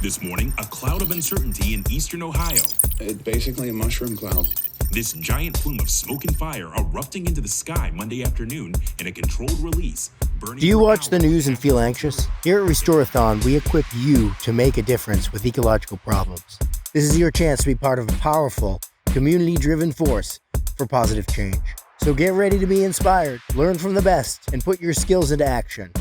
This morning, a cloud of uncertainty in eastern Ohio. It's basically a mushroom cloud. This giant plume of smoke and fire erupting into the sky Monday afternoon in a controlled release. Do you watch the news and feel anxious? Here at Restore-A-Thon, we equip you to make a difference with ecological problems. This is your chance to be part of a powerful, community-driven force for positive change. So get ready to be inspired, learn from the best, and put your skills into action.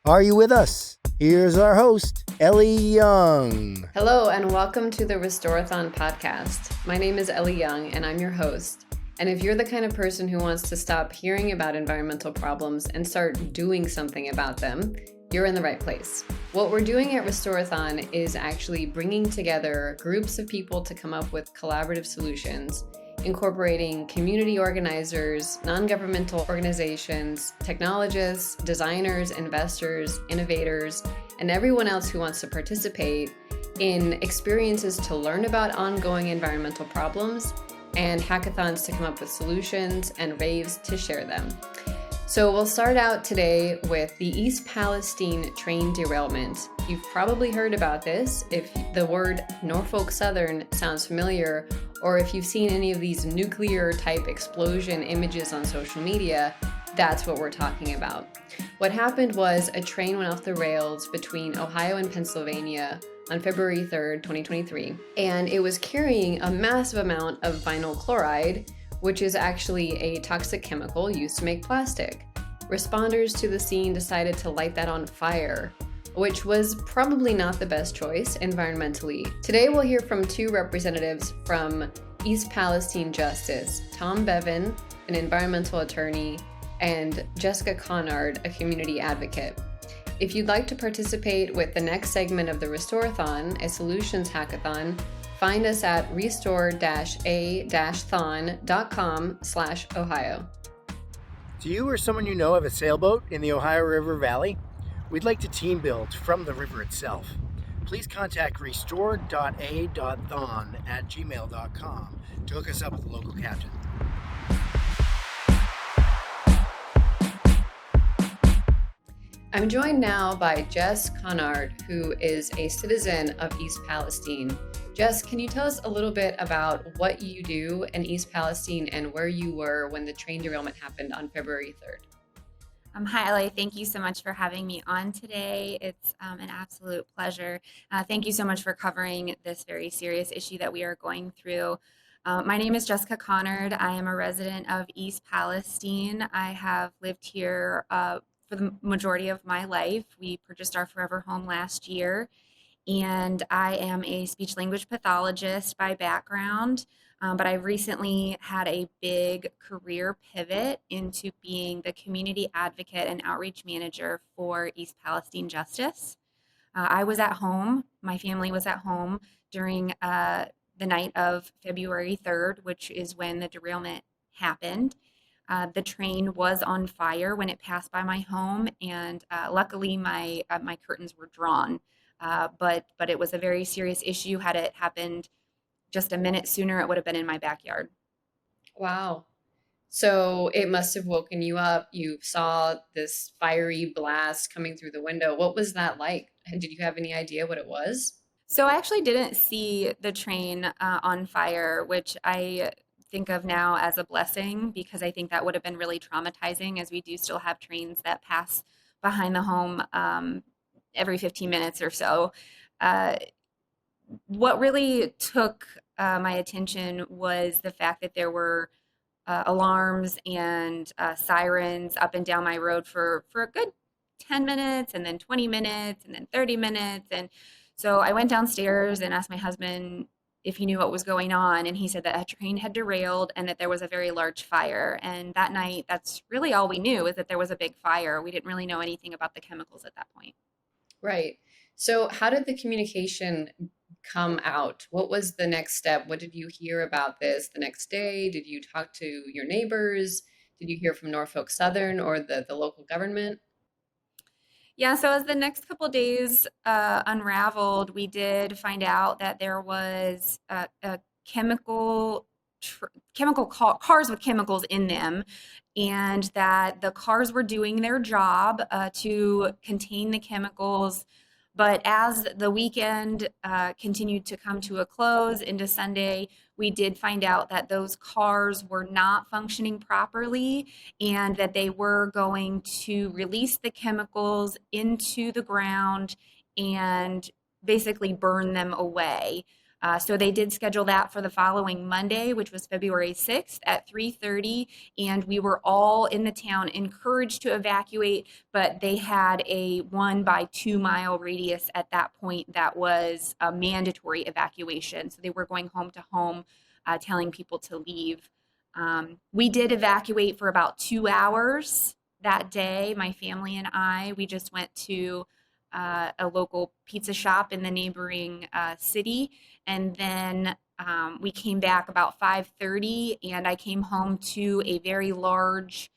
Are you with us? Here's our host, Ellie Young. Hello, and welcome to the Restore-A-Thon podcast. My name is Ellie Young, and I'm your host. And if you're the kind of person who wants to stop hearing about environmental problems and start doing something about them, you're in the right place. What we're doing at Restore-A-Thon is actually bringing together groups of people to come up with collaborative solutions, incorporating community organizers, non-governmental organizations, technologists, designers, investors, innovators, and everyone else who wants to participate in experiences to learn about ongoing environmental problems and hackathons to come up with solutions and raves to share them. So we'll start out today with the East Palestine train derailment. You've probably heard about this if the word Norfolk Southern sounds familiar, or if you've seen any of these nuclear type explosion images on social media. That's what we're talking about. What happened was a train went off the rails between Ohio and Pennsylvania on February 3rd, 2023, and it was carrying a massive amount of vinyl chloride, which is actually a toxic chemical used to make plastic. Responders to the scene decided to light that on fire, which was probably not the best choice environmentally. Today we'll hear from two representatives from East Palestine Justice, Tom Bevan, an environmental attorney, and Jessica Conard, a community advocate. If you'd like to participate with the next segment of the Restore-A-Thon, a solutions hackathon, find us at restore-a-thon.com/Ohio. Do you or someone you know have a sailboat in the Ohio River Valley? We'd like to team build from the river itself. Please contact restore.a.thon@gmail.com to hook us up with a local captain. I'm joined now by Jess Conard, who is a citizen of East Palestine. Jess, can you tell us a little bit about what you do in East Palestine and where you were when the train derailment happened on February 3rd? Hi, Ellie. Thank you so much for having me on today. It's an absolute pleasure. Thank you so much for covering this very serious issue that we are going through. My name is Jessica Conard. I am a resident of East Palestine. I have lived here for the majority of my life. We purchased our forever home last year, and I am a speech language pathologist by background. But I recently had a big career pivot into being the community advocate and outreach manager for East Palestine Justice. I was at home, my family was at home during the night of February 3rd, which is when the derailment happened. The train was on fire when it passed by my home, and luckily my curtains were drawn. But it was a very serious issue. Had it happened just a minute sooner, it would have been in my backyard. Wow. So it must have woken you up. You saw this fiery blast coming through the window. What was that like? Did you have any idea what it was? So I actually didn't see the train on fire, which I think of now as a blessing, because I think that would have been really traumatizing, as we do still have trains that pass behind the home every 15 minutes or so. What really took my attention was the fact that there were alarms and sirens up and down my road for a good 10 minutes, and then 20 minutes, and then 30 minutes. And so I went downstairs and asked my husband if he knew what was going on, and he said that a train had derailed and that there was a very large fire. And that night, that's really all we knew, is that there was a big fire. We didn't really know anything about the chemicals at that point. Right. So how did the communication come out? What was the next step? What did you hear about this the next day? Did you talk to your neighbors? Did you hear from Norfolk Southern or the local government? Yeah, so as the next couple of days unraveled, we did find out that there was a cars with chemicals in them, and that the cars were doing their job to contain the chemicals But as the weekend continued to come to a close into Sunday, we did find out that those cars were not functioning properly and that they were going to release the chemicals into the ground and basically burn them away. So they did schedule that for the following Monday, which was February 6th at 3:30, and we were all in the town encouraged to evacuate, but they had a 1 by 2 mile radius at that point that was a mandatory evacuation. So they were going home to home, telling people to leave. We did evacuate for about 2 hours that day. My family and we just went to a local pizza shop in the neighboring city, and then we came back about 5:30, and I came home to a very large,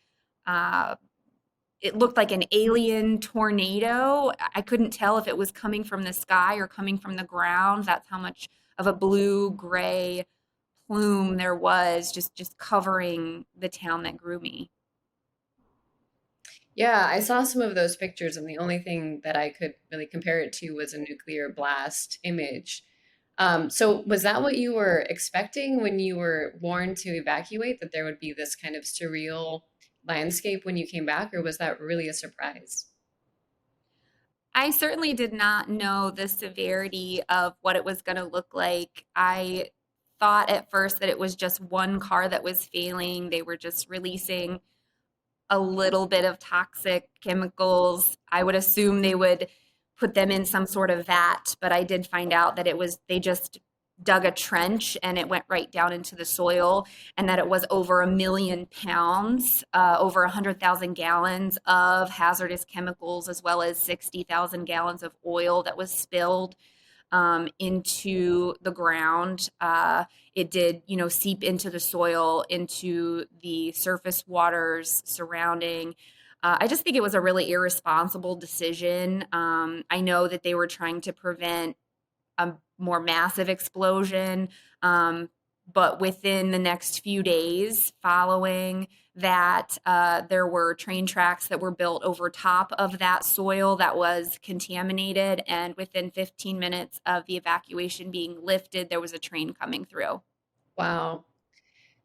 it looked like an alien tornado. I couldn't tell if it was coming from the sky or coming from the ground. That's how much of a blue gray plume there was just covering the town that grew me. Yeah, I saw some of those pictures, and the only thing that I could really compare it to was a nuclear blast image. So was that what you were expecting when you were warned to evacuate, that there would be this kind of surreal landscape when you came back, or was that really a surprise? I certainly did not know the severity of what it was going to look like. I thought at first that it was just one car that was failing. They were just releasing a little bit of toxic chemicals. I would assume they would put them in some sort of vat, but I did find out that they just dug a trench and it went right down into the soil, and that it was over 1 million pounds, over 100,000 gallons of hazardous chemicals, as well as 60,000 gallons of oil that was spilled into the ground. It did, seep into the soil, into the surface waters surrounding. I just think it was a really irresponsible decision. I know that they were trying to prevent a more massive explosion, but within the next few days following that, there were train tracks that were built over top of that soil that was contaminated, and within 15 minutes of the evacuation being lifted, there was a train coming through. Wow.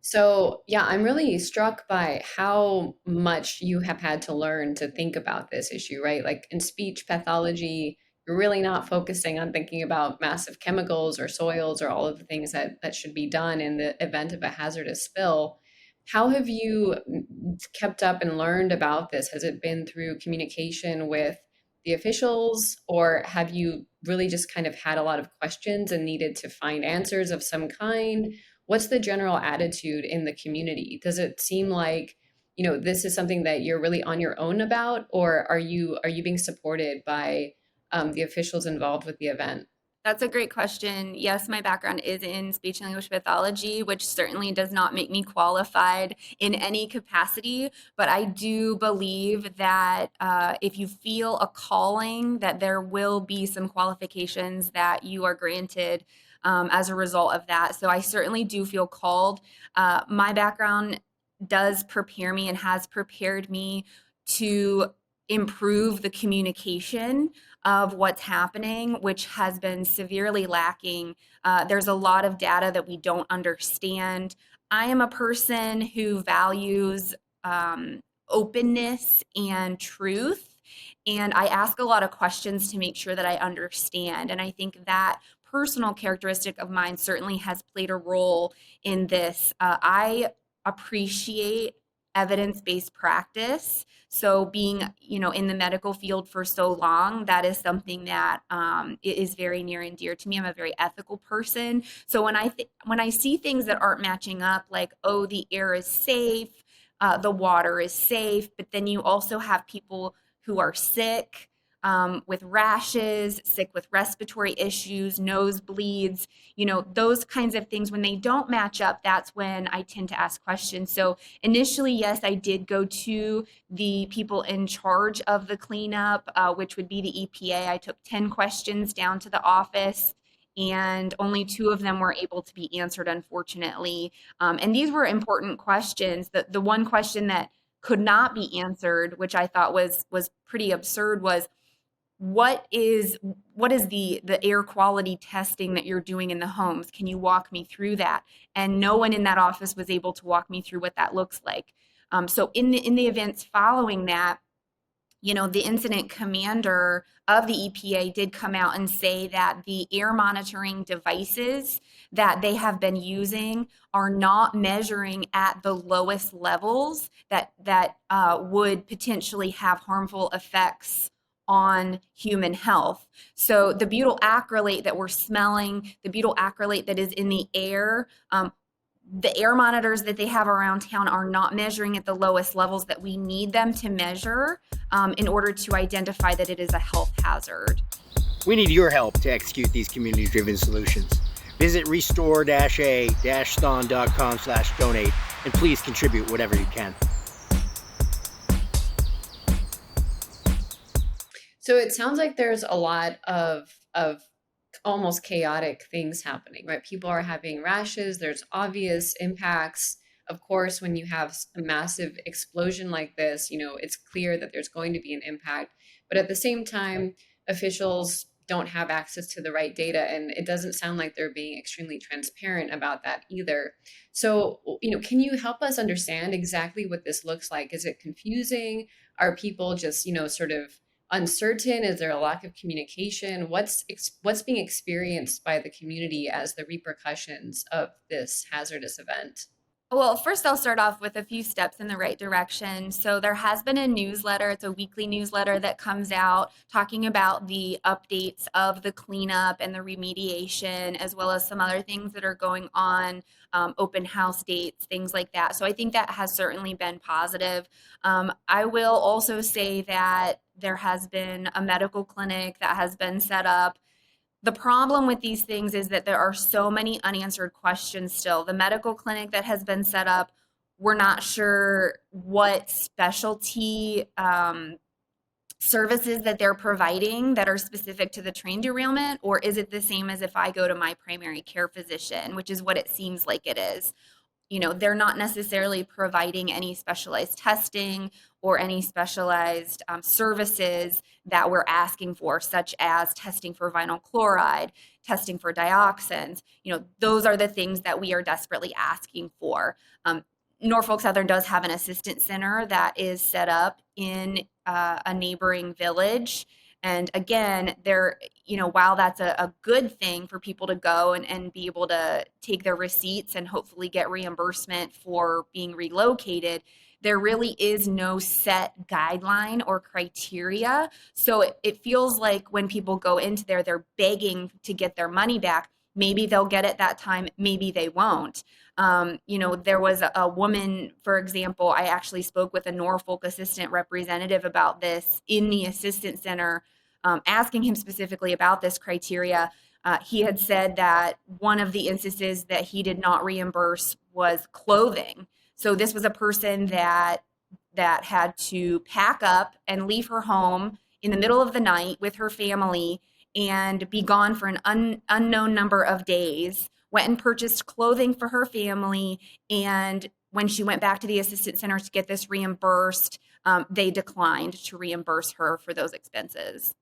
So, yeah, I'm really struck by how much you have had to learn to think about this issue, right? Like in speech pathology, you're really not focusing on thinking about massive chemicals or soils or all of the things that should be done in the event of a hazardous spill. How have you kept up and learned about this? Has it been through communication with the officials, or have you really just kind of had a lot of questions and needed to find answers of some kind? What's the general attitude in the community? Does it seem like, this is something that you're really on your own about, or are you being supported by the officials involved with the event? That's a great question. Yes, my background is in speech and language pathology, which certainly does not make me qualified in any capacity. But I do believe that if you feel a calling, that there will be some qualifications that you are granted as a result of that. So I certainly do feel called. My background does prepare me and has prepared me to improve the communication of what's happening, which has been severely lacking. There's a lot of data that we don't understand. I am a person who values openness and truth, and I ask a lot of questions to make sure that I understand. And I think that personal characteristic of mine certainly has played a role in this. I appreciate evidence-based practice. So being, in the medical field for so long, that is something that is very near and dear to me. I'm a very ethical person. So when I see things that aren't matching up, like, oh, the air is safe, the water is safe, but then you also have people who are sick, with rashes, sick with respiratory issues, nosebleeds, those kinds of things. When they don't match up, that's when I tend to ask questions. So initially, yes, I did go to the people in charge of the cleanup, which would be the EPA. I took 10 questions down to the office, and only 2 of them were able to be answered, unfortunately. And these were important questions. The one question that could not be answered, which I thought was pretty absurd, was, what is the air quality testing that you're doing in the homes? Can you walk me through that? And no one in that office was able to walk me through what that looks like. So in the events following that, the incident commander of the EPA did come out and say that the air monitoring devices that they have been using are not measuring at the lowest levels that would potentially have harmful effects on human health. So the butyl acrylate that we're smelling, the butyl acrylate that is in the air, the air monitors that they have around town are not measuring at the lowest levels that we need them to measure in order to identify that it is a health hazard. We need your help to execute these community-driven solutions. Visit restore-a-thon.com/donate and please contribute whatever you can. So it sounds like there's a lot of almost chaotic things happening, right? People are having rashes, there's obvious impacts. Of course, when you have a massive explosion like this, it's clear that there's going to be an impact. But at the same time, officials don't have access to the right data, and it doesn't sound like they're being extremely transparent about that either. So, can you help us understand exactly what this looks like? Is it confusing? Are people just, sort of uncertain? Is there a lack of communication? What's being experienced by the community as the repercussions of this hazardous event? Well, first I'll start off with a few steps in the right direction. So there has been a newsletter. It's a weekly newsletter that comes out talking about the updates of the cleanup and the remediation, as well as some other things that are going on, open house dates, things like that. So I think that has certainly been positive. I will also say that there has been a medical clinic that has been set up. The problem with these things is that there are so many unanswered questions still. The medical clinic that has been set up, we're not sure what specialty services that they're providing that are specific to the train derailment, or is it the same as if I go to my primary care physician, which is what it seems like it is. They're not necessarily providing any specialized testing or any specialized services that we're asking for, such as testing for vinyl chloride, testing for dioxins. Those are the things that we are desperately asking for. Norfolk Southern does have an assistance center that is set up in a neighboring village. And again, while that's a good thing for people to go and be able to take their receipts and hopefully get reimbursement for being relocated, there really is no set guideline or criteria. So it feels like when people go into there, they're begging to get their money back. Maybe they'll get it that time, maybe they won't. There was a woman, for example, I actually spoke with a Norfolk assistant representative about this in the assistance center, asking him specifically about this criteria. He had said that one of the instances that he did not reimburse was clothing. So this was a person that had to pack up and leave her home in the middle of the night with her family and be gone for an unknown number of days, went and purchased clothing for her family, and when she went back to the assistance center to get this reimbursed, they declined to reimburse her for those expenses.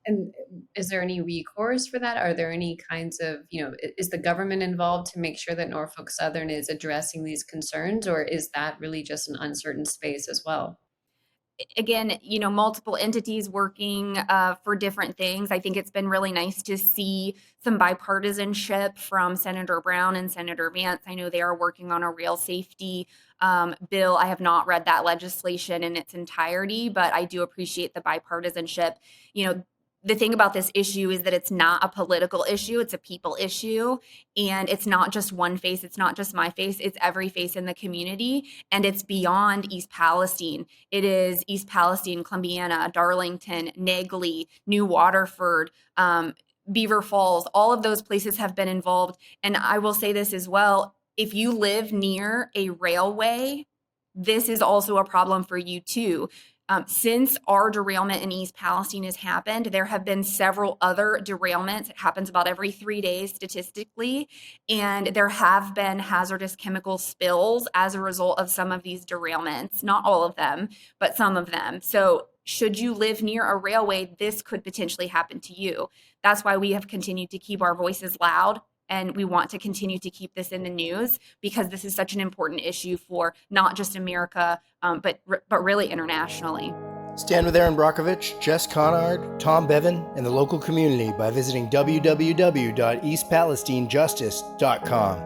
And is there any recourse for that? Are there any kinds of, is the government involved to make sure that Norfolk Southern is addressing these concerns, or is that really just an uncertain space as well? Again, multiple entities working for different things. I think it's been really nice to see some bipartisanship from Senator Brown and Senator Vance. I know they are working on a rail safety bill. I have not read that legislation in its entirety, but I do appreciate the bipartisanship. The thing about this issue is that it's not a political issue, it's a people issue, and it's not just one face, it's not just my face, it's every face in the community, and it's beyond East Palestine. It is East Palestine, Columbiana, Darlington, Negley, New Waterford, Beaver Falls. All of those places have been involved, and I will say this as well, if you live near a railway, this is also a problem for you too. Since our derailment in East Palestine has happened, there have been several other derailments. It happens about every 3 days statistically, and there have been hazardous chemical spills as a result of some of these derailments. Not all of them, but some of them. So should you live near a railway, this could potentially happen to you. That's why we have continued to keep our voices loud, and we want to continue to keep this in the news, because this is such an important issue for not just America, but really internationally. Stand with Aaron Brockovich, Jess Conard, Tom Bevan, and the local community by visiting www.eastpalestinejustice.com.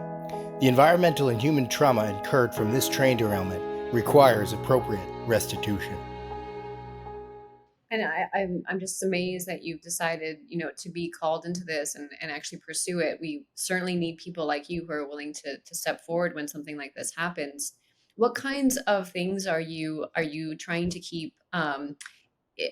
The environmental and human trauma incurred from this train derailment requires appropriate restitution. And I'm just amazed that you've decided, to be called into this and actually pursue it. We certainly need people like you who are willing to step forward when something like this happens. What kinds of things are you trying to keep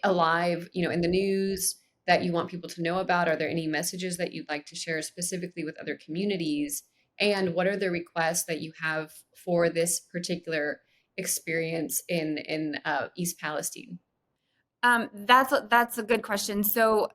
alive, in the news that you want people to know about? Are there any messages that you'd like to share specifically with other communities? And what are the requests that you have for this particular experience in East Palestine? That's a good question. So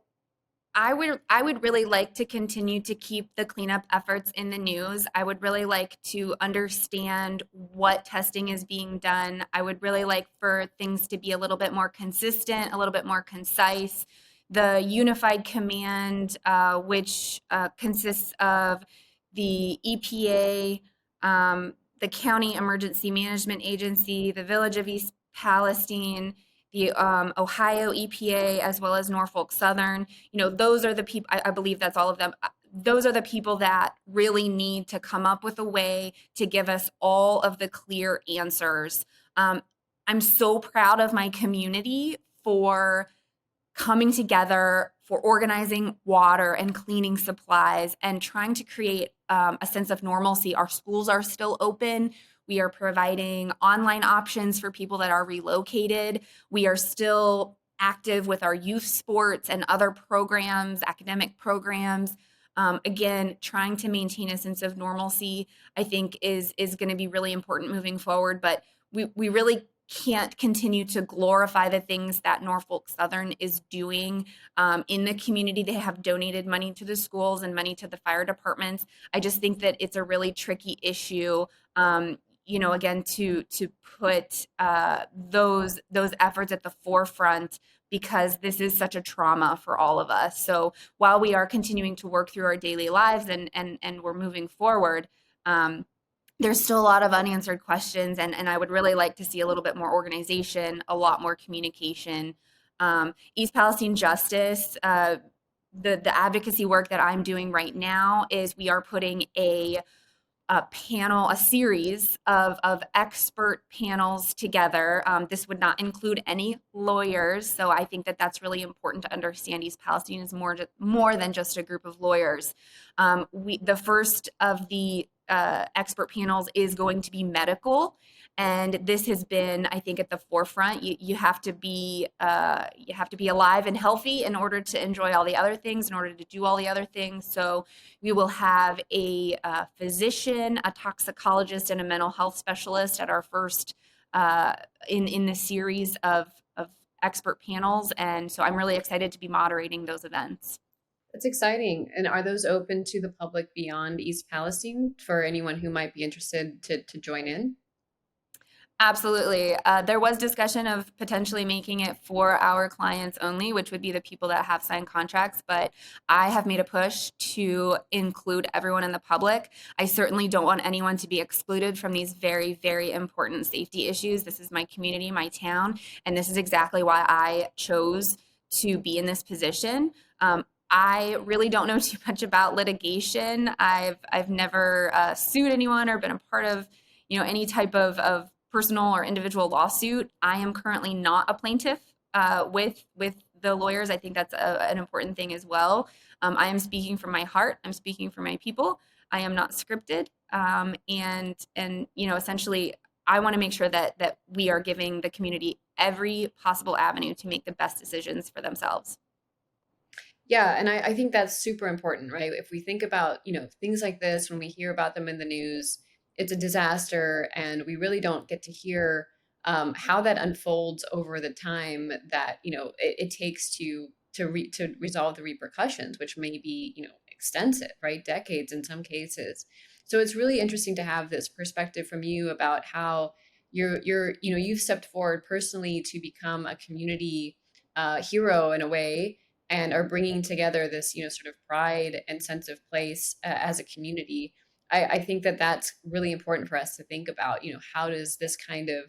I would really like to continue to keep the cleanup efforts in the news. I would really like to understand what testing is being done. I would really like for things to be a little bit more consistent, a little bit more concise. The unified command, which consists of the EPA, the County Emergency Management Agency, the Village of East Palestine, the Ohio EPA, as well as Norfolk Southern. Those are the people, I believe that's all of them. Those are the people that really need to come up with a way to give us all of the clear answers. I'm so proud of my community for coming together, for organizing water and cleaning supplies and trying to create a sense of normalcy. Our schools are still open. We are providing online options for people that are relocated. We are still active with our youth sports and other programs, academic programs. Again, trying to maintain a sense of normalcy, I think, is going to be really important moving forward. But we really can't continue to glorify the things that Norfolk Southern is doing in the community. They have donated money to the schools and money to the fire departments. I just think that it's a really tricky issue. Again, to put those efforts at the forefront, because this is such a trauma for all of us. So while we are continuing to work through our daily lives and we're moving forward, there's still a lot of unanswered questions, and I would really like to see a little bit more organization, a lot more communication. East Palestine Justice, the advocacy work that I'm doing right now is we are putting a series of expert panels together. This would not include any lawyers, so I think that that's really important to understand. East Palestine is more than just a group of lawyers. The first of the expert panels is going to be medical, and this has been, I think, at the forefront. You have to be alive and healthy in order to enjoy all the other things, in order to do all the other things. So we will have a physician, a toxicologist, and a mental health specialist at our first in the series of expert panels. And so I'm really excited to be moderating those events. That's exciting. And are those open to the public beyond East Palestine for anyone who might be interested to join in? Absolutely. There was discussion of potentially making it for our clients only, which would be the people that have signed contracts, but I have made a push to include everyone in the public. I certainly don't want anyone to be excluded from these very, very important safety issues. This is my community, my town, and this is exactly why I chose to be in this position. I really don't know too much about litigation. I've never sued anyone or been a part of, any type of personal or individual lawsuit. I am currently not a plaintiff with the lawyers. I think that's an important thing as well. I am speaking from my heart. I'm speaking for my people. I am not scripted. And essentially, I want to make sure that we are giving the community every possible avenue to make the best decisions for themselves. Yeah, and I think that's super important, right? If we think about, things like this, when we hear about them in the news, it's a disaster, and we really don't get to hear how that unfolds over the time that, it takes to resolve the repercussions, which may be, extensive, right? Decades in some cases. So it's really interesting to have this perspective from you about how you've stepped forward personally to become a community hero in a way, and are bringing together this, sort of pride and sense of place as a community. I think that that's really important for us to think about. How does this kind of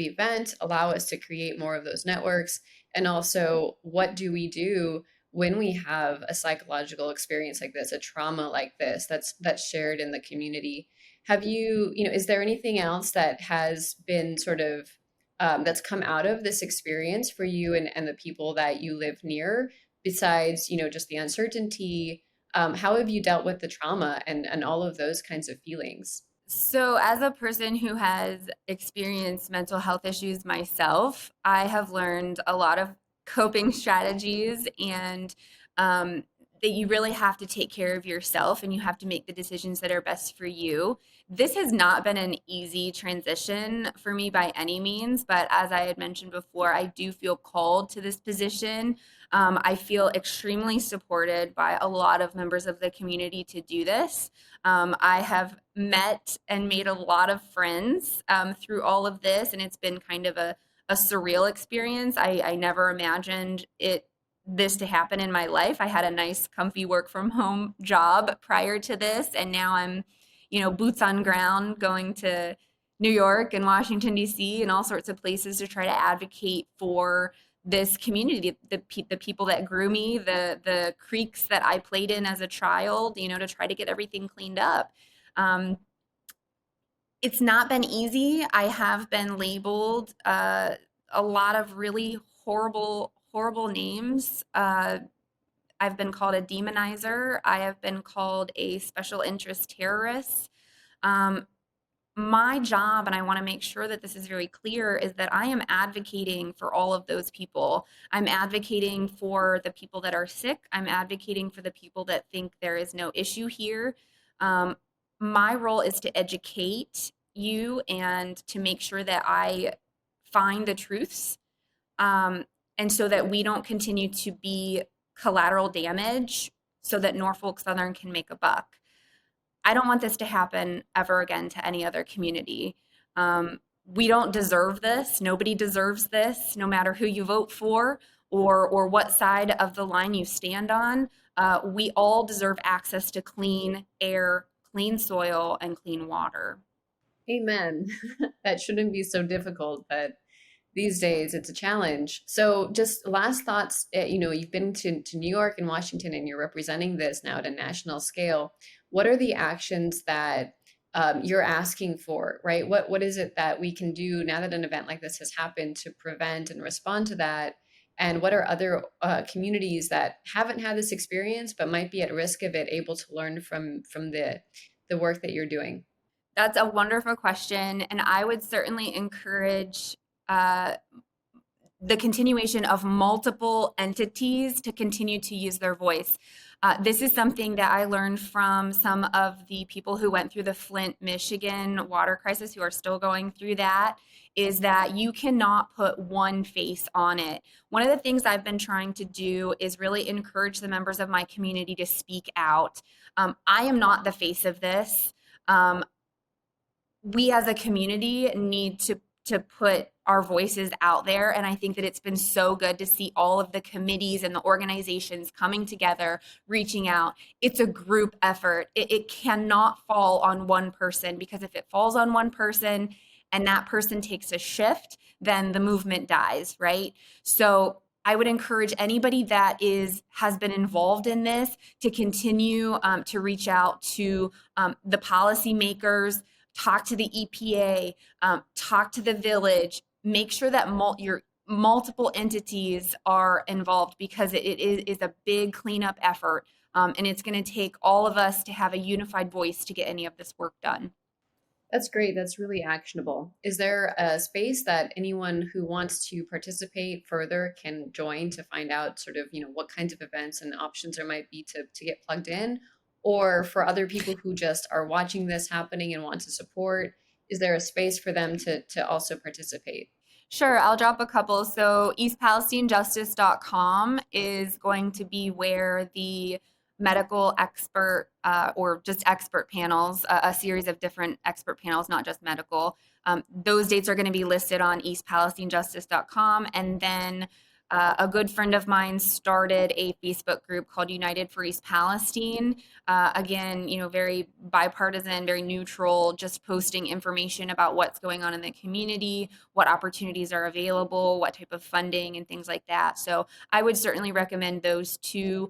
event allow us to create more of those networks? And also, what do we do when we have a psychological experience like this, a trauma like this, that's shared in the community? Have is there anything else that has been sort of that's come out of this experience for you and the people that you live near, besides just the uncertainty? How have you dealt with the trauma and all of those kinds of feelings? So, as a person who has experienced mental health issues myself, I have learned a lot of coping strategies, and that you really have to take care of yourself and you have to make the decisions that are best for you. This has not been an easy transition for me by any means, but as I had mentioned before, I do feel called to this position. I feel extremely supported by a lot of members of the community to do this. I have met and made a lot of friends through all of this, and it's been kind of a surreal experience. I never imagined this to happen in my life. I had a nice, comfy work from home job prior to this, and now I'm, boots on ground, going to New York and Washington, D.C., and all sorts of places to try to advocate for this community, the people that grew me, the creeks that I played in as a child, to try to get everything cleaned up. It's not been easy. I have been labeled a lot of really horrible names. I've been called a demonizer. I have been called a special interest terrorist. My job, and I want to make sure that this is very clear, is that I am advocating for all of those people. I'm advocating for the people that are sick. I'm advocating for the people that think there is no issue here. My role is to educate you and to make sure that I find the truths, and so that we don't continue to be collateral damage so that Norfolk Southern can make a buck. I don't want this to happen ever again to any other community. We don't deserve this. Nobody deserves this, no matter who you vote for or what side of the line you stand on. We all deserve access to clean air, clean soil, and clean water. Amen. That shouldn't be so difficult, but these days it's a challenge. So just last thoughts. You've been to New York and Washington, and you're representing this now at a national scale. What are the actions that you're asking for, right? What is it that we can do now that an event like this has happened to prevent and respond to that? And what are other communities that haven't had this experience but might be at risk of it able to learn from the work that you're doing? That's a wonderful question, and I would certainly encourage the continuation of multiple entities to continue to use their voice. This is something that I learned from some of the people who went through the Flint, Michigan water crisis, who are still going through that, is that you cannot put one face on it. One of the things I've been trying to do is really encourage the members of my community to speak out. I am not the face of this. We as a community need to put our voices out there. And I think that it's been so good to see all of the committees and the organizations coming together, reaching out. It's a group effort. It cannot fall on one person, because if it falls on one person and that person takes a shift, then the movement dies, right? So I would encourage anybody that has been involved in this to continue to reach out to the policymakers, talk to the EPA, talk to the village, make sure that your multiple entities are involved, because it is a big cleanup effort. And it's going to take all of us to have a unified voice to get any of this work done. That's great. That's really actionable. Is there a space that anyone who wants to participate further can join to find out sort of, what kinds of events and options there might be to get plugged in? Or for other people who just are watching this happening and want to support, is there a space for them to also participate? Sure, I'll drop a couple. So eastpalestinejustice.com is going to be where the medical expert or just expert panels, a series of different expert panels, not just medical. Those dates are going to be listed on eastpalestinejustice.com. And then a good friend of mine started a Facebook group called United for East Palestine. Again, very bipartisan, very neutral, just posting information about what's going on in the community, what opportunities are available, what type of funding and things like that. So I would certainly recommend those two.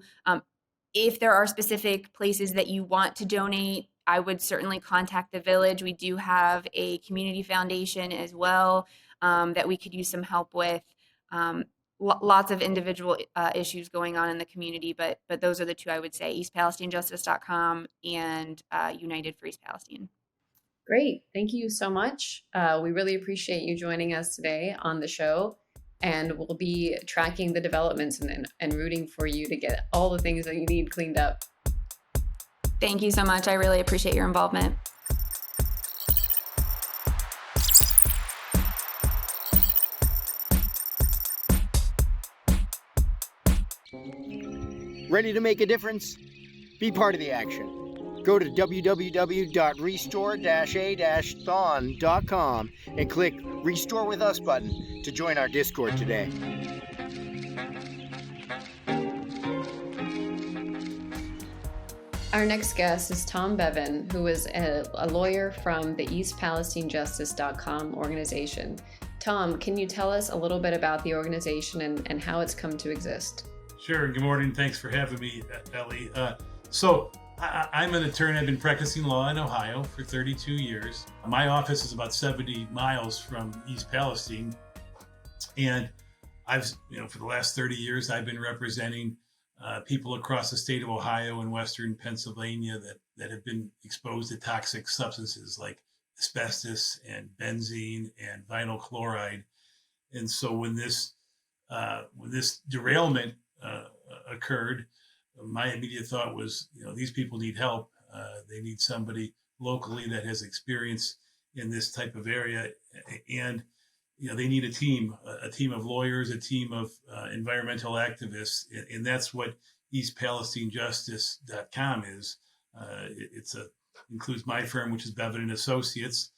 If there are specific places that you want to donate, I would certainly contact the village. We do have a community foundation as well that we could use some help with. Lots of individual issues going on in the community, but those are the two I would say: eastpalestinejustice.com and United for East Palestine. Great. Thank you so much. We really appreciate you joining us today on the show. And we'll be tracking the developments and rooting for you to get all the things that you need cleaned up. Thank you so much. I really appreciate your involvement. Ready to make a difference? Be part of the action. Go to www.restore-A-Thon.com and click Restore with Us button to join our Discord today. Our next guest is Tom Bevan, who is a lawyer from the eastpalestinejustice.com organization. Tom, can you tell us a little bit about the organization and how it's come to exist? Sure. Good morning. Thanks for having me, Ellie. I'm an attorney. I've been practicing law in Ohio for 32 years. My office is about 70 miles from East Palestine. And I've, for the last 30 years, I've been representing people across the state of Ohio and Western Pennsylvania that have been exposed to toxic substances like asbestos and benzene and vinyl chloride. And so when this derailment occurred, my immediate thought was, these people need help. They need somebody locally that has experience in this type of area, and they need a team of lawyers, a team of environmental activists, and that's what eastpalestinejustice.com is. It includes my firm, which is Bevan and Associates,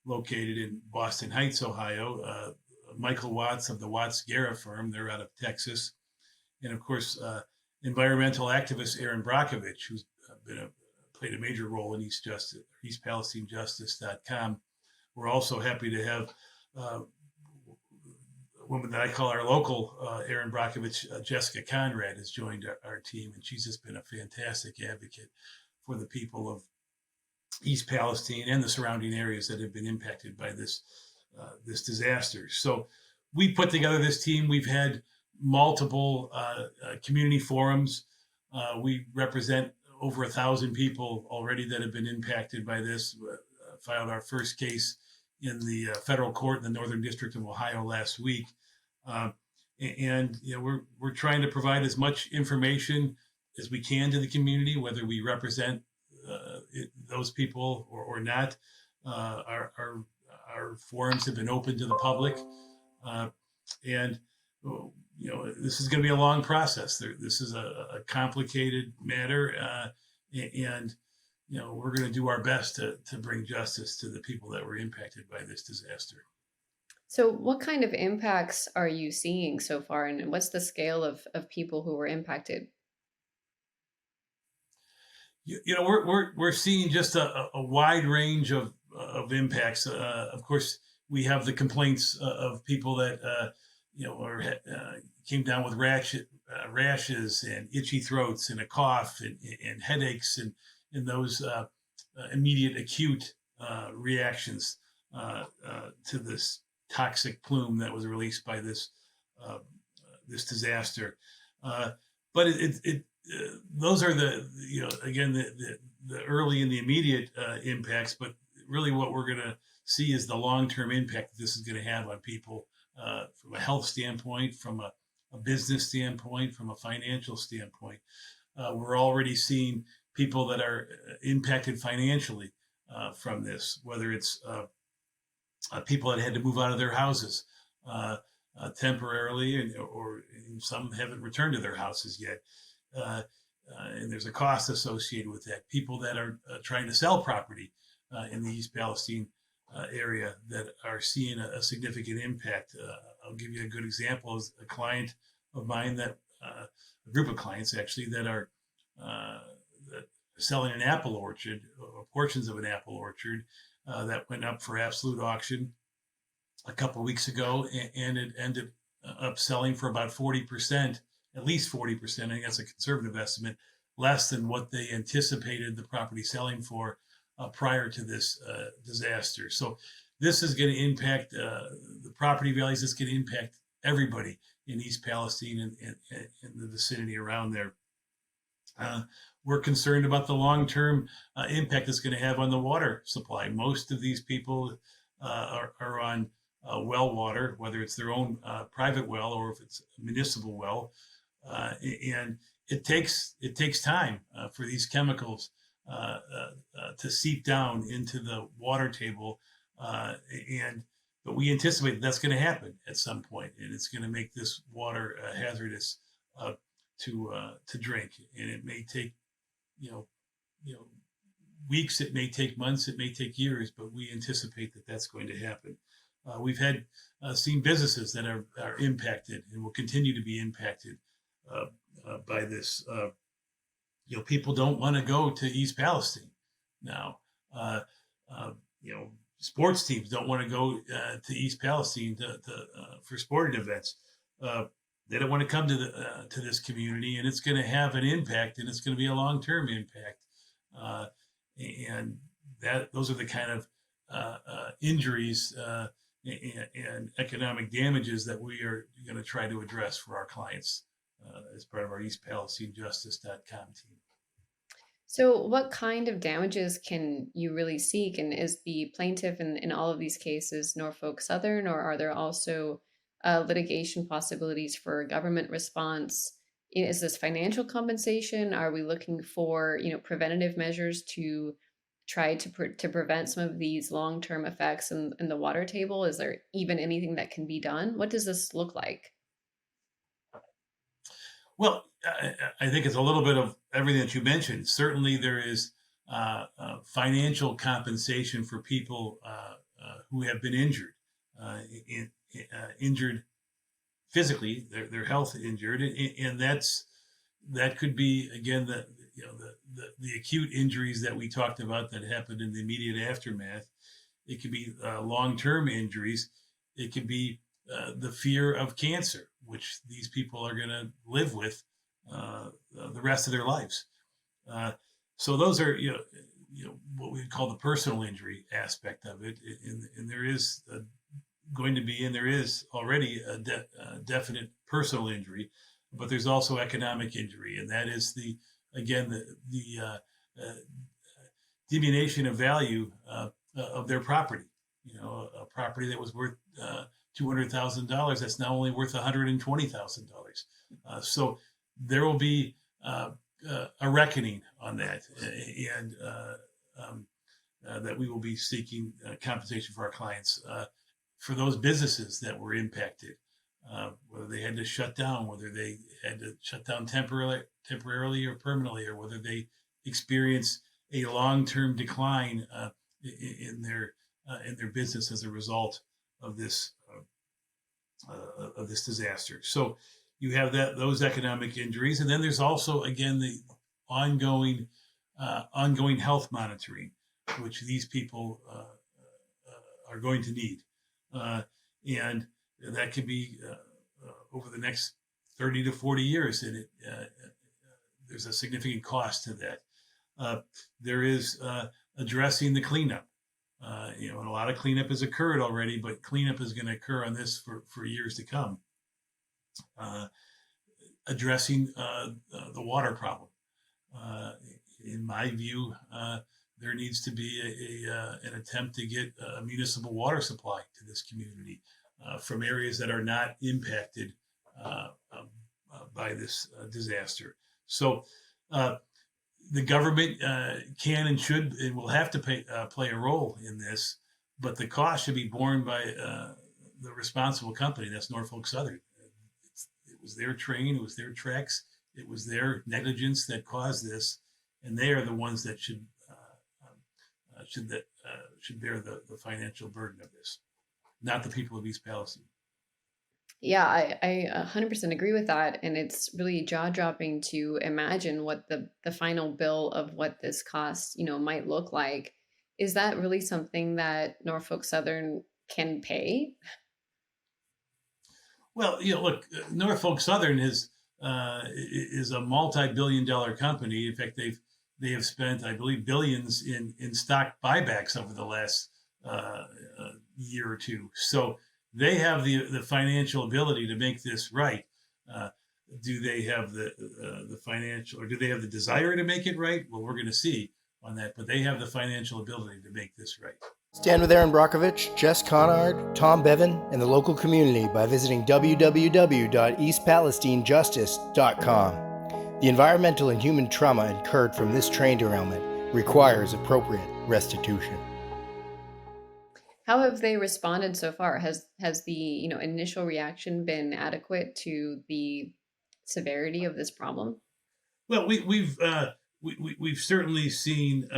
located in Boston Heights, Ohio. Michael Watts of the Watts Guerra firm, they're out of Texas, and of course, environmental activist Aaron Brockovich, who's played a major role in eastpalestinejustice.com. We're also happy to have a woman that I call our local Aaron Brockovich, Jessica Conrad, has joined our team, and she's just been a fantastic advocate for the people of East Palestine and the surrounding areas that have been impacted by this disaster. So we put together this team. We've had multiple community forums. We represent over 1,000 people already that have been impacted by this. Filed our first case in the federal court in the Northern District of Ohio last week. We're trying to provide as much information as we can to the community, whether we represent those people or not. Our forums have been open to the public. This is going to be a long process. This is a complicated matter, and we're going to do our best to bring justice to the people that were impacted by this disaster. So what kind of impacts are you seeing so far, and what's the scale of people who were impacted? We're seeing just a wide range of impacts. Of course, we have the complaints of people that came down with rashes and itchy throats and a cough and headaches and those immediate acute reactions to this toxic plume that was released by this disaster. But those are the early and the immediate impacts. But really, what we're going to see is the long-term impact that this is going to have on people from a health standpoint, from a business standpoint, from a financial standpoint. We're already seeing people that are impacted financially from this, whether it's people that had to move out of their houses temporarily, or some haven't returned to their houses yet. and there's a cost associated with that. People that are trying to sell property in the East Palestine area that are seeing a significant impact. I'll give you a good example. Is a client of mine that a group of clients actually that are selling an apple orchard or portions of an apple orchard that went up for absolute auction a couple of weeks ago, and it ended up selling for about 40%, at least 40%. I think that's a conservative estimate, less than what they anticipated the property selling for prior to this disaster. So this is going to impact the property values. It's going to impact everybody in East Palestine and the vicinity around there. We're concerned about the long-term impact it's going to have on the water supply. Most of these people are on well water, whether it's their own private well or if it's a municipal well, and it takes time for these chemicals to seep down into the water table, but we anticipate that's going to happen at some point, and it's going to make this water hazardous to drink, and it may take weeks, it may take months, it may take years, but we anticipate that that's going to happen. We've had seen businesses that are impacted and will continue to be impacted by this. People don't want to go to East Palestine now. Sports teams don't want to go to East Palestine for sporting events. They don't want to come to this community, and it's going to have an impact, and it's going to be a long-term impact. And those are the kind of injuries and economic damages that we are going to try to address for our clients as part of our eastpalestinejustice.com team. So what kind of damages can you really seek? And is the plaintiff in all of these cases Norfolk Southern, or are there also litigation possibilities for government response? Is this financial compensation? Are we looking for, preventative measures to try to prevent some of these long-term effects in the water table? Is there even anything that can be done? What does this look like? Well, I think it's a little bit of everything that you mentioned. Certainly there is financial compensation for people who have been injured, injured physically, their health injured, and that could be, again, the acute injuries that we talked about that happened in the immediate aftermath. It could be long-term injuries. It could be the fear of cancer, which these people are going to live with the rest of their lives. So those are what we call the personal injury aspect of it, and there is going to be, and there is already a definite personal injury, but there's also economic injury, and that is the diminution of value of their property. A property that was worth $200,000 that's now only worth $120,000. So there will be a reckoning on that, and that we will be seeking compensation for our clients for those businesses that were impacted, whether they had to shut down, whether they had to shut down temporarily or permanently, or whether they experience a long-term decline in their business as a result of this disaster. So you have those economic injuries, and then there's also, again, the ongoing health monitoring, which these people are going to need, and that could be over the next 30 to 40 years, and there's a significant cost to that. There is addressing the cleanup. And a lot of cleanup has occurred already, but cleanup is going to occur on this for years to come. Addressing the water problem. In my view, there needs to be an attempt to get a municipal water supply to this community from areas that are not impacted by this disaster. So the government can and should and will have to play a role in this, but the cost should be borne by the responsible company. That's Norfolk Southern. It was their train, it was their tracks, it was their negligence that caused this, and they are the ones that should bear the financial burden of this, not the people of East Palestine. Yeah, I 100% agree with that. And it's really jaw-dropping to imagine what the final bill of what this cost, might look like. Is that really something that Norfolk Southern can pay? Well, look, Norfolk Southern is a multi-billion-dollar company. In fact, they have spent, I believe, billions in stock buybacks over the last year or two. So they have the financial ability to make this right. Do they have the financial, or do they have the desire to make it right? Well, we're going to see on that, but they have the financial ability to make this right. Stand with Erin Brockovich, Jess Conard, Tom Bevan, and the local community by visiting www.eastpalestinejustice.com. The environmental and human trauma incurred from this train derailment requires appropriate restitution. How have they responded so far? Has the initial reaction been adequate to the severity of this problem? Well, we've certainly seen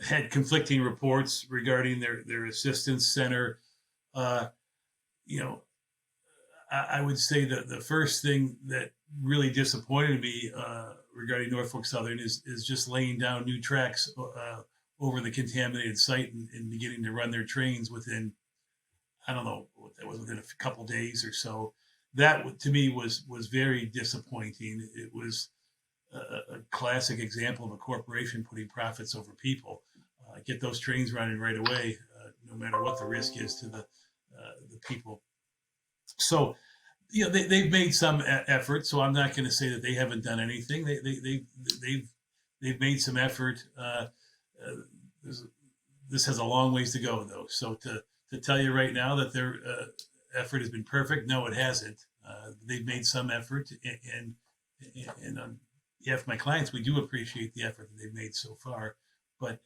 had conflicting reports regarding their assistance center. I would say that the first thing that really disappointed me regarding Norfolk Southern is just laying down new tracks over the contaminated site and beginning to run their trains within, I don't know what that was, within a couple days or so. That to me was very disappointing. It was a classic example of a corporation putting profits over people. Get those trains running right away, no matter what the risk is to the people. So, they've made some effort. So I'm not going to say that they haven't done anything. They've made some effort. This has a long ways to go, though. So to tell you right now that their effort has been perfect, no, it hasn't. They've made some effort, and on behalf of my clients, we do appreciate the effort that they've made so far. But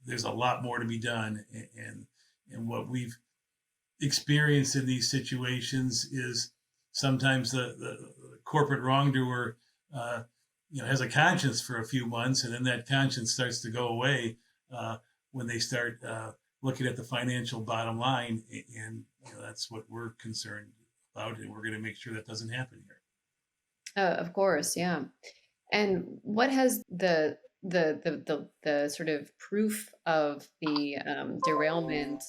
there's a lot more to be done, and what we've experienced in these situations is sometimes the corporate wrongdoer has a conscience for a few months, and then that conscience starts to go away when they start looking at the financial bottom line, and that's what we're concerned about, and we're going to make sure that doesn't happen here. Of course, yeah. And what has the sort of proof of the derailment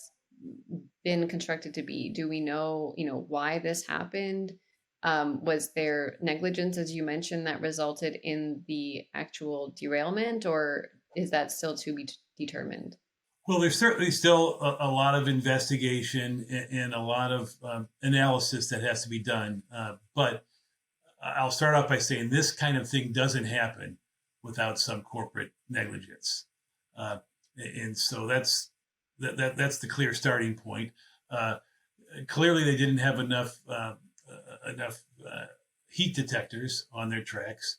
been constructed to be? Do we know, why this happened? Was there negligence, as you mentioned, that resulted in the actual derailment, or is that still to be determined? Well, there's certainly still a lot of investigation and a lot of analysis that has to be done. But I'll start off by saying this kind of thing doesn't happen without some corporate negligence, and so that's the clear starting point. Clearly, they didn't have enough heat detectors on their tracks.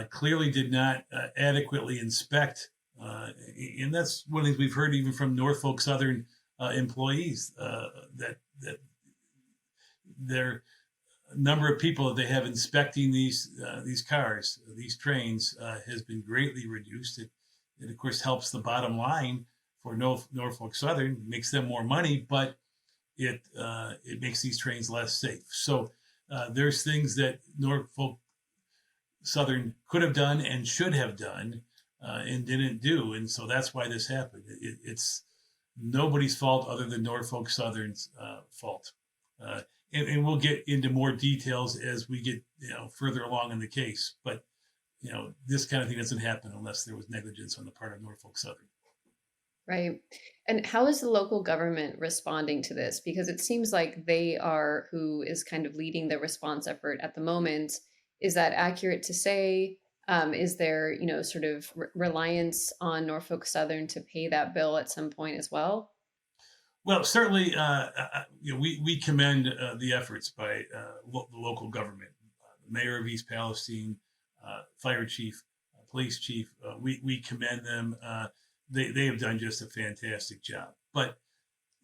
Clearly, did not adequately inspect, and that's one of the things we've heard even from Norfolk Southern employees that their number of people that they have inspecting these cars, these trains, has been greatly reduced. It of course helps the bottom line for Norfolk Southern, makes them more money, but it makes these trains less safe. So there's things that Norfolk Southern could have done and should have done and didn't do, and so that's why this happened. It's nobody's fault other than Norfolk Southern's fault. And we'll get into more details as we get further along in the case. But this kind of thing doesn't happen unless there was negligence on the part of Norfolk Southern. Right. And how is the local government responding to this? Because it seems like they are who is kind of leading the response effort at the moment. Is that accurate to say? Is there sort of reliance on Norfolk Southern to pay that bill at some point as well? Well, certainly, we commend the efforts by the local government, the mayor of East Palestine, fire chief, police chief. We commend them. They have done just a fantastic job. But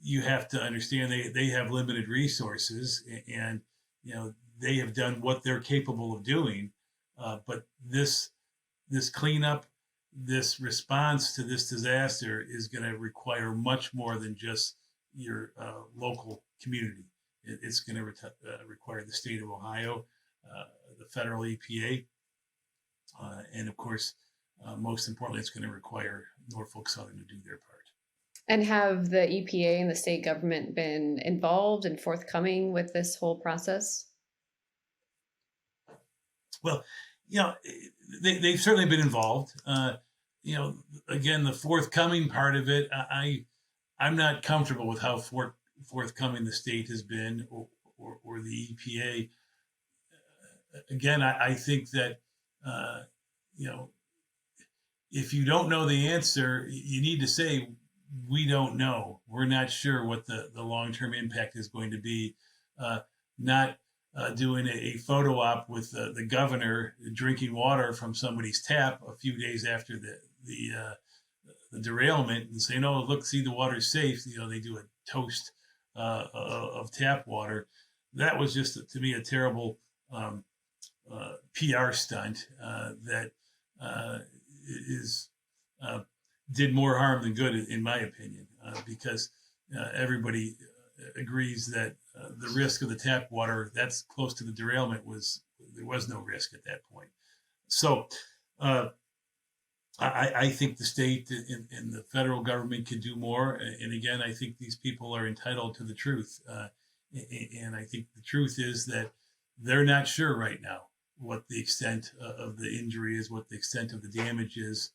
you have to understand they have limited resources, and they have done what they're capable of doing. But this cleanup, this response to this disaster is going to require much more than just your local community. It's going to require the state of Ohio, the federal EPA, and of course, most importantly, it's going to require Norfolk Southern to do their part. And have the EPA and the state government been involved and forthcoming with this whole process? Well, they've certainly been involved. Again, the forthcoming part of it, I'm not comfortable with how forthcoming the state has been or the EPA. Again, I think that, if you don't know the answer, you need to say, we don't know. We're not sure what the long-term impact is going to be. Not doing a photo op with the governor drinking water from somebody's tap a few days after the derailment and saying, "Oh, look, see, the water's safe." They do a toast of tap water. That was just, to me, a terrible PR stunt that did more harm than good, in my opinion, because everybody agrees that the risk of the tap water that's close to the derailment there was no risk at that point. So I think the state and the federal government could do more. And again, I think these people are entitled to the truth. And I think the truth is that they're not sure right now what the extent of the injury is, what the extent of the damage is,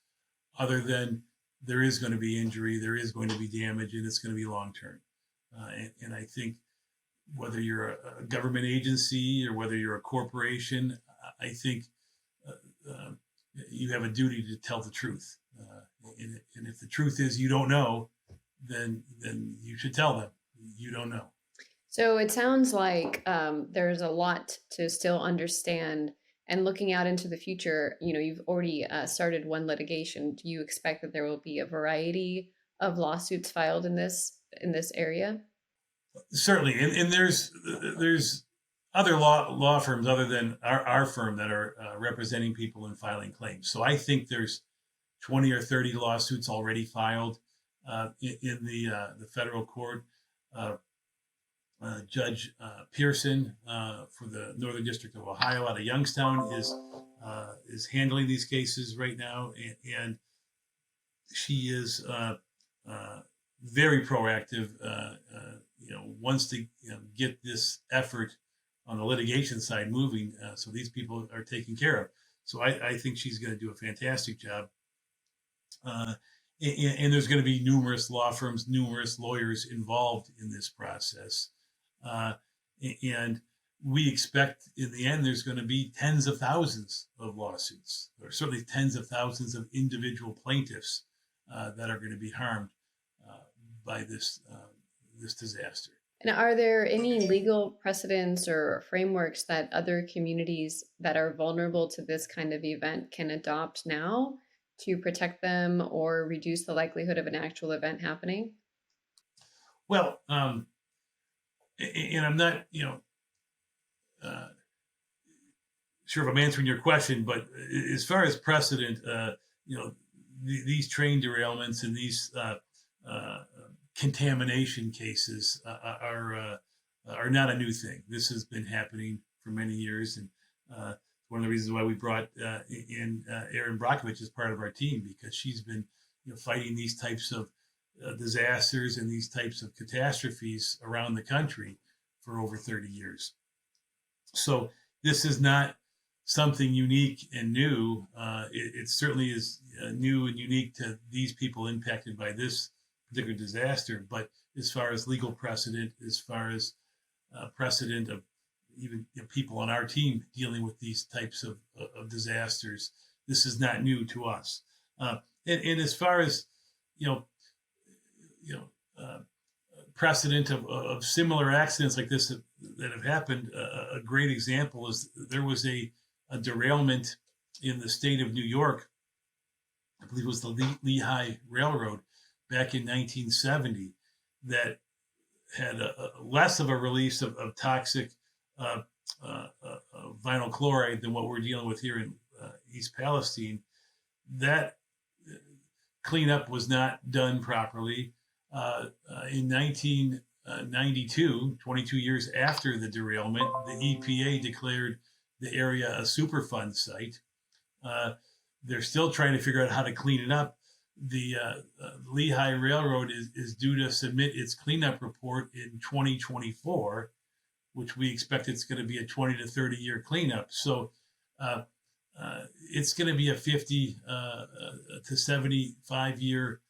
other than there is going to be injury, there is going to be damage, and it's going to be long-term. And I think whether you're a government agency or whether you're a corporation, I think you have a duty to tell the truth. And if the truth is you don't know, then you should tell them you don't know. So it sounds like there's a lot to still understand. And looking out into the future, you've already started one litigation. Do you expect that there will be a variety of lawsuits filed in this area? Certainly, and there's other law firms other than our firm that are representing people and filing claims. So I think there's 20 or 30 lawsuits already filed in the federal court. Judge Pearson for the Northern District of Ohio out of Youngstown is handling these cases right now, and she is very proactive. Wants to get this effort on the litigation side moving, so these people are taken care of. So I think she's going to do a fantastic job. And there's going to be numerous law firms, numerous lawyers involved in this process. And we expect in the end there's going to be tens of thousands of lawsuits, or certainly tens of thousands of individual plaintiffs that are going to be harmed by this disaster. And are there any legal precedents or frameworks that other communities that are vulnerable to this kind of event can adopt now to protect them or reduce the likelihood of an actual event happening? Well, and I'm not, sure if I'm answering your question, but as far as precedent, these train derailments and these contamination cases are not a new thing. This has been happening for many years, and one of the reasons why we brought in Erin Brockovich as part of our team, because she's been fighting these types of disasters and these types of catastrophes around the country for over 30 years. So this is not something unique and new. It certainly is new and unique to these people impacted by this particular disaster. But as far as legal precedent, as far as precedent of even people on our team dealing with these types of disasters, this is not new to us. And as far as precedent of similar accidents like this that have happened, a great example is there was a derailment in the state of New York. I believe it was the Lehigh Railroad back in 1970 that had less of a release of toxic vinyl chloride than what we're dealing with here in East Palestine. That cleanup was not done properly. In 1992, 22 years after the derailment, the EPA declared the area a Superfund site. They're still trying to figure out how to clean it up. The Lehigh Railroad is due to submit its cleanup report in 2024, which we expect it's going to be a 20 to 30 year cleanup. So it's going to be a 50 to 75 year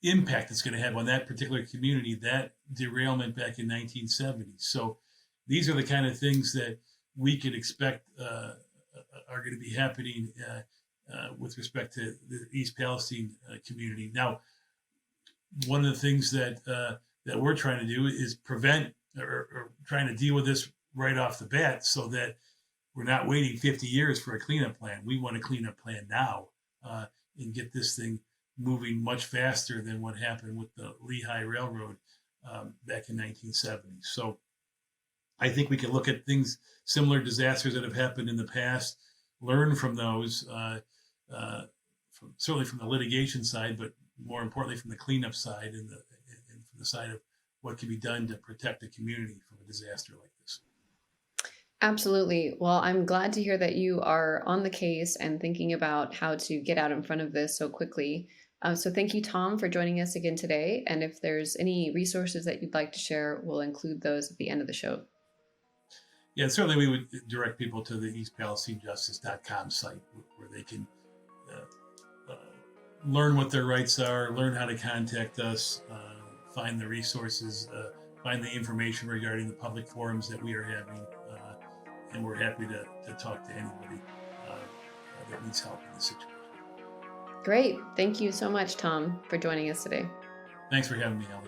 impact it's going to have on that particular community, that derailment back in 1970. So these are the kind of things that we could expect are going to be happening with respect to the East Palestine community. Now, one of the things that we're trying to do is prevent or trying to deal with this right off the bat so that we're not waiting 50 years for a cleanup plan. We want a cleanup plan now and get this thing moving much faster than what happened with the Lehigh Railroad back in 1970. So I think we can look at things, similar disasters that have happened in the past, learn from those, certainly from the litigation side, but more importantly from the cleanup side and from the side of what can be done to protect the community from a disaster like this. Absolutely. Well, I'm glad to hear that you are on the case and thinking about how to get out in front of this so quickly. So thank you, Tom, for joining us again today. And if there's any resources that you'd like to share, we'll include those at the end of the show. Yeah, certainly we would direct people to the eastpalestinejustice.com site where they can learn what their rights are, learn how to contact us, find the resources, find the information regarding the public forums that we are having. And we're happy to talk to anybody that needs help in this situation. Great. Thank you so much, Tom, for joining us today. Thanks for having me, Ellie.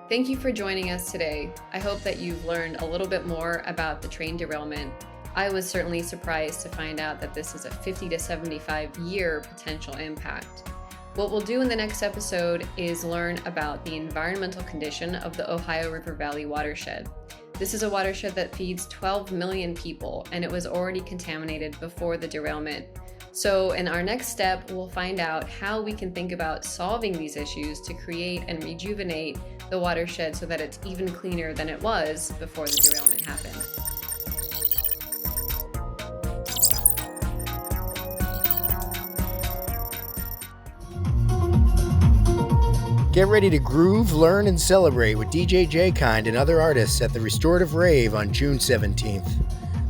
Thank you for joining us today. I hope that you've learned a little bit more about the train derailment. I was certainly surprised to find out that this is a 50 to 75 year potential impact. What we'll do in the next episode is learn about the environmental condition of the Ohio River Valley watershed. This is a watershed that feeds 12 million people, and it was already contaminated before the derailment. So in our next step, we'll find out how we can think about solving these issues to create and rejuvenate the watershed so that it's even cleaner than it was before the derailment happened. Get ready to groove, learn, and celebrate with DJ J-Kind and other artists at the Restorative Rave on June 17th.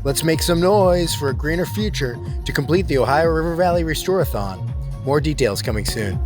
Let's make some noise for a greener future to complete the Ohio River Valley Restore-A-Thon. More details coming soon.